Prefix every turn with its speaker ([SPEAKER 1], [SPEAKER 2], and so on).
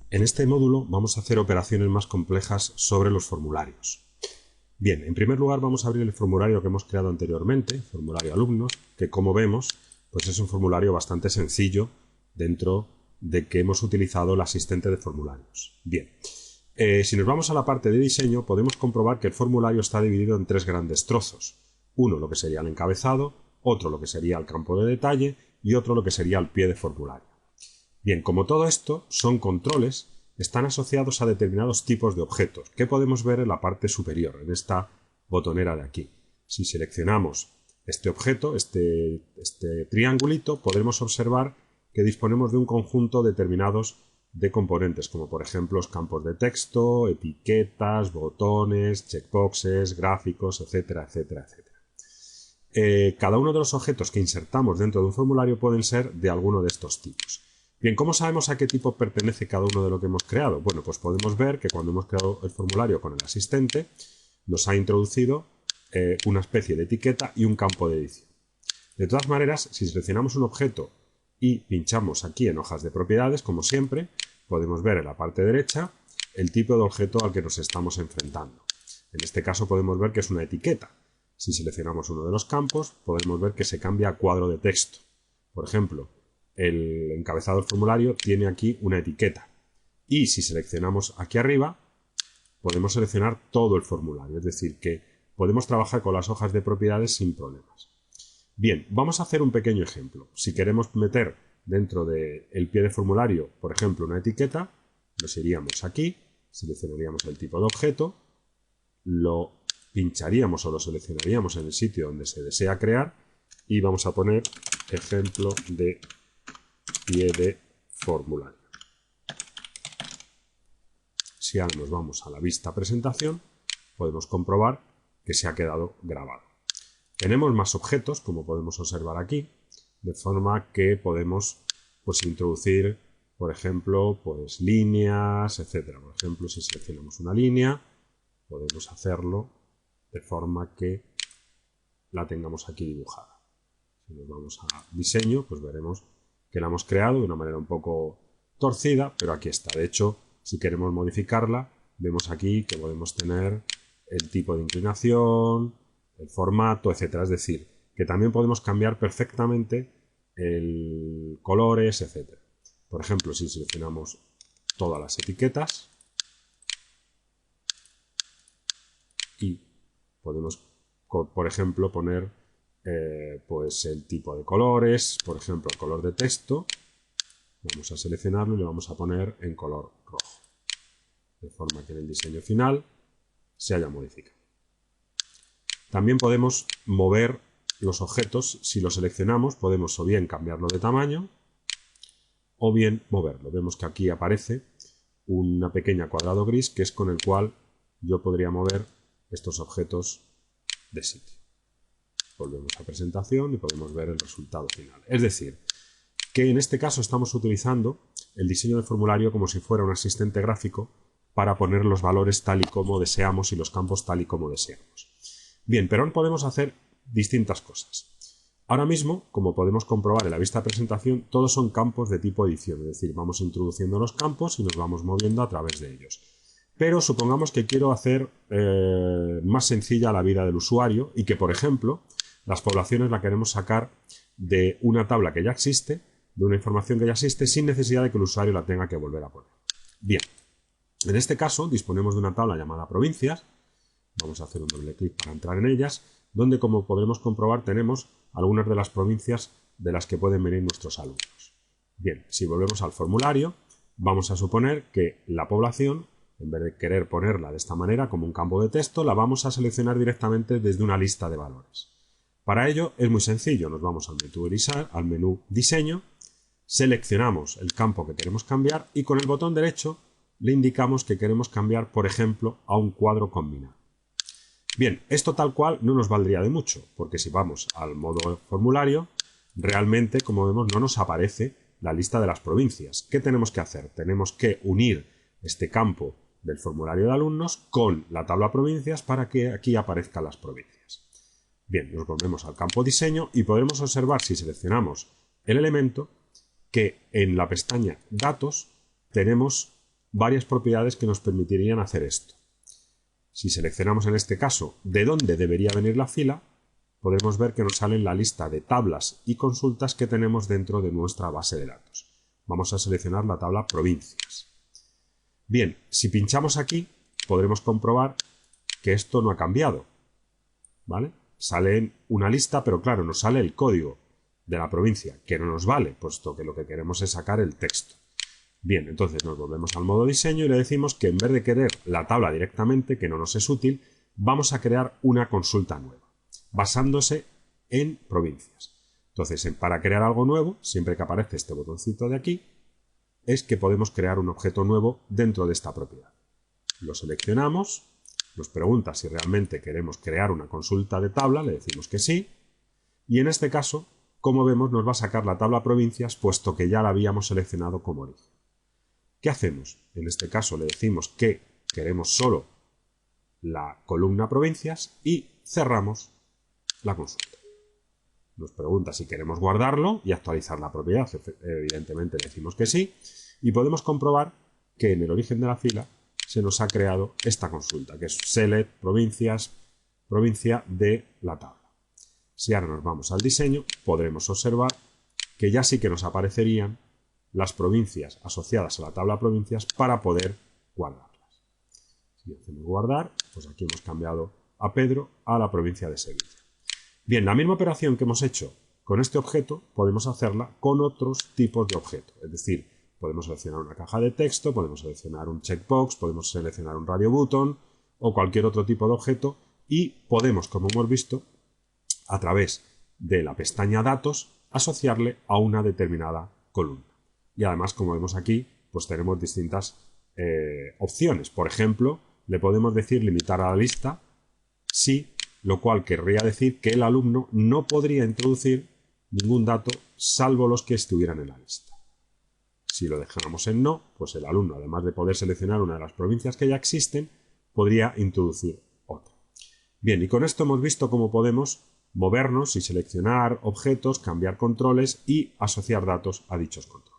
[SPEAKER 1] En este módulo vamos a hacer operaciones más complejas sobre los formularios. Bien, en primer lugar vamos a abrir el formulario que hemos creado anteriormente, formulario alumnos, que como vemos, pues es un formulario bastante sencillo dentro de que hemos utilizado el asistente de formularios. Bien, si nos vamos a la parte de diseño, podemos comprobar que el formulario está dividido en tres grandes trozos. Uno lo que sería el encabezado, otro lo que sería el campo de detalle y otro lo que sería el pie de formulario. Bien, como todo esto son controles, están asociados a determinados tipos de objetos, que podemos ver en la parte superior, en esta botonera de aquí. Si seleccionamos este objeto, este triangulito, podremos observar que disponemos de un conjunto determinados de componentes, como por ejemplo los campos de texto, etiquetas, botones, checkboxes, gráficos, etcétera, etcétera, etcétera. Cada uno de los objetos que insertamos dentro de un formulario pueden ser de alguno de estos tipos. Bien, ¿cómo sabemos a qué tipo pertenece cada uno de lo que hemos creado? Bueno, pues podemos ver que cuando hemos creado el formulario con el asistente, nos ha introducido una especie de etiqueta y un campo de edición. De todas maneras, si seleccionamos un objeto y pinchamos aquí en hojas de propiedades, como siempre, podemos ver en la parte derecha el tipo de objeto al que nos estamos enfrentando. En este caso podemos ver que es una etiqueta. Si seleccionamos uno de los campos, podemos ver que se cambia a cuadro de texto. Por ejemplo, el encabezado del formulario tiene aquí una etiqueta. Y si seleccionamos aquí arriba, podemos seleccionar todo el formulario. Es decir, que podemos trabajar con las hojas de propiedades sin problemas. Bien, vamos a hacer un pequeño ejemplo. Si queremos meter dentro del pie de formulario, por ejemplo, una etiqueta, nos iríamos aquí, seleccionaríamos el tipo de objeto, lo pincharíamos o lo seleccionaríamos en el sitio donde se desea crear y vamos a poner ejemplo de pie de formulario. Si ahora nos vamos a la vista presentación, podemos comprobar que se ha quedado grabado. Tenemos más objetos, como podemos observar aquí, de forma que podemos introducir, por ejemplo, líneas, etc. Por ejemplo, si seleccionamos una línea, podemos hacerlo de forma que la tengamos aquí dibujada. Si nos vamos a diseño, pues veremos que la hemos creado de una manera un poco torcida, pero aquí está. De hecho, si queremos modificarla, vemos aquí que podemos tener el tipo de inclinación, el formato, etcétera. Es decir, que también podemos cambiar perfectamente el colores, etcétera. Por ejemplo, si seleccionamos todas las etiquetas y podemos, por ejemplo, poner el tipo de colores, por ejemplo, el color de texto, vamos a seleccionarlo y le vamos a poner en color rojo, de forma que en el diseño final se haya modificado. También podemos mover los objetos. Si lo seleccionamos, podemos o bien cambiarlo de tamaño o bien moverlo. Vemos que aquí aparece una pequeña cuadrado gris que es con el cual yo podría mover estos objetos de sitio. Volvemos a presentación y podemos ver el resultado final. Es decir, que en este caso estamos utilizando el diseño del formulario como si fuera un asistente gráfico para poner los valores tal y como deseamos y los campos tal y como deseamos. Bien, pero aún podemos hacer distintas cosas. Ahora mismo, como podemos comprobar en la vista de presentación, todos son campos de tipo edición, es decir, vamos introduciendo los campos y nos vamos moviendo a través de ellos. Pero supongamos que quiero hacer más sencilla la vida del usuario y que, por ejemplo, las poblaciones la queremos sacar de una tabla que ya existe, de una información que ya existe, sin necesidad de que el usuario la tenga que volver a poner. Bien, en este caso disponemos de una tabla llamada provincias. Vamos a hacer un doble clic para entrar en ellas, donde, como podremos comprobar, tenemos algunas de las provincias de las que pueden venir nuestros alumnos. Bien, si volvemos al formulario, vamos a suponer que la población, en vez de querer ponerla de esta manera como un campo de texto, la vamos a seleccionar directamente desde una lista de valores. Para ello es muy sencillo, nos vamos al menú Diseño, seleccionamos el campo que queremos cambiar y con el botón derecho le indicamos que queremos cambiar, por ejemplo, a un cuadro combinado. Bien, esto tal cual no nos valdría de mucho, porque si vamos al modo formulario, realmente, como vemos, no nos aparece la lista de las provincias. ¿Qué tenemos que hacer? Tenemos que unir este campo del formulario de alumnos con la tabla provincias para que aquí aparezcan las provincias. Bien, nos volvemos al campo diseño y podremos observar, si seleccionamos el elemento, que en la pestaña datos tenemos varias propiedades que nos permitirían hacer esto. Si seleccionamos en este caso de dónde debería venir la fila, podremos ver que nos sale la lista de tablas y consultas que tenemos dentro de nuestra base de datos. Vamos a seleccionar la tabla provincias. Bien, si pinchamos aquí, podremos comprobar que esto no ha cambiado, ¿vale? Sale una lista, pero claro, nos sale el código de la provincia, que no nos vale, puesto que lo que queremos es sacar el texto. Bien, entonces nos volvemos al modo diseño y le decimos que en vez de querer la tabla directamente, que no nos es útil, vamos a crear una consulta nueva, basándose en provincias. Entonces, para crear algo nuevo, siempre que aparece este botoncito de aquí, es que podemos crear un objeto nuevo dentro de esta propiedad. Lo seleccionamos, nos pregunta si realmente queremos crear una consulta de tabla, le decimos que sí, y en este caso, como vemos, nos va a sacar la tabla provincias, puesto que ya la habíamos seleccionado como origen. ¿Qué hacemos? En este caso le decimos que queremos solo la columna provincias y cerramos la consulta. Nos pregunta si queremos guardarlo y actualizar la propiedad. Evidentemente le decimos que sí y podemos comprobar que en el origen de la fila se nos ha creado esta consulta, que es select provincias, provincia de la tabla. Si ahora nos vamos al diseño, podremos observar que ya sí que nos aparecerían las provincias asociadas a la tabla provincias para poder guardarlas. Si hacemos guardar, pues aquí hemos cambiado a Pedro a la provincia de Sevilla. Bien, la misma operación que hemos hecho con este objeto podemos hacerla con otros tipos de objeto. Es decir, podemos seleccionar una caja de texto, podemos seleccionar un checkbox, podemos seleccionar un radio button o cualquier otro tipo de objeto y podemos, como hemos visto, a través de la pestaña Datos, asociarle a una determinada columna. Y además, como vemos aquí, pues tenemos distintas opciones. Por ejemplo, le podemos decir limitar a la lista, sí, lo cual querría decir que el alumno no podría introducir ningún dato salvo los que estuvieran en la lista. Si lo dejáramos en no, pues el alumno, además de poder seleccionar una de las provincias que ya existen, podría introducir otra. Bien, y con esto hemos visto cómo podemos movernos y seleccionar objetos, cambiar controles y asociar datos a dichos controles.